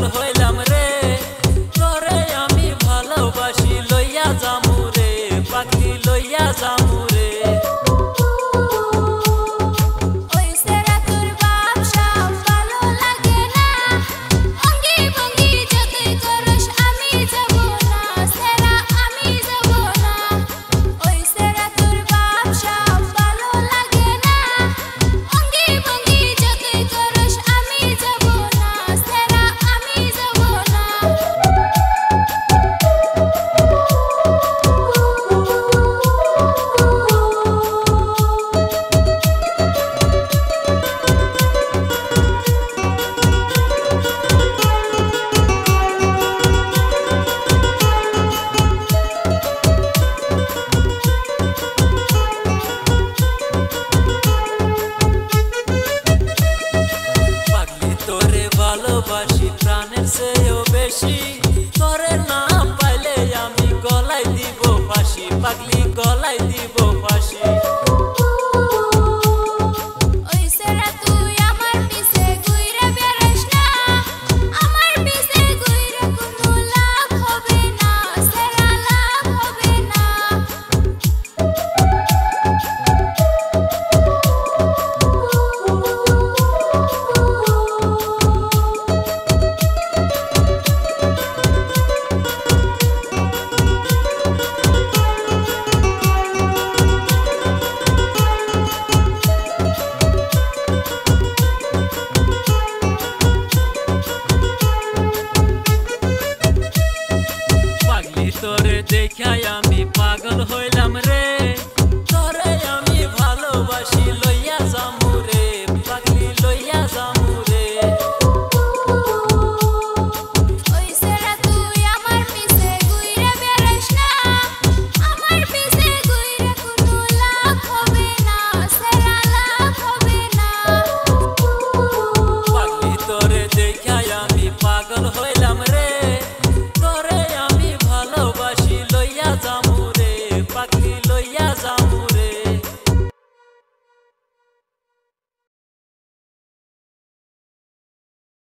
পাগল হইলাম রে তোরে আমি ভালোবাসি লইয়া যামু রে পাগলি লইয়া যামু রে ভালোবাসি প্রাণের চেয়েও বেশি তোরে না পাইলে আমি গলায় দিব ফাঁসি পাগলি গলায় দিব ফাঁসি তোরে দেখাই আমি পাগল হইলাম রে তোরে আমি ভালোবাসি লইয়া যামু রে পাগলি লইয়া যামু রে পাগলি তোরে দেখাই আমি পাগল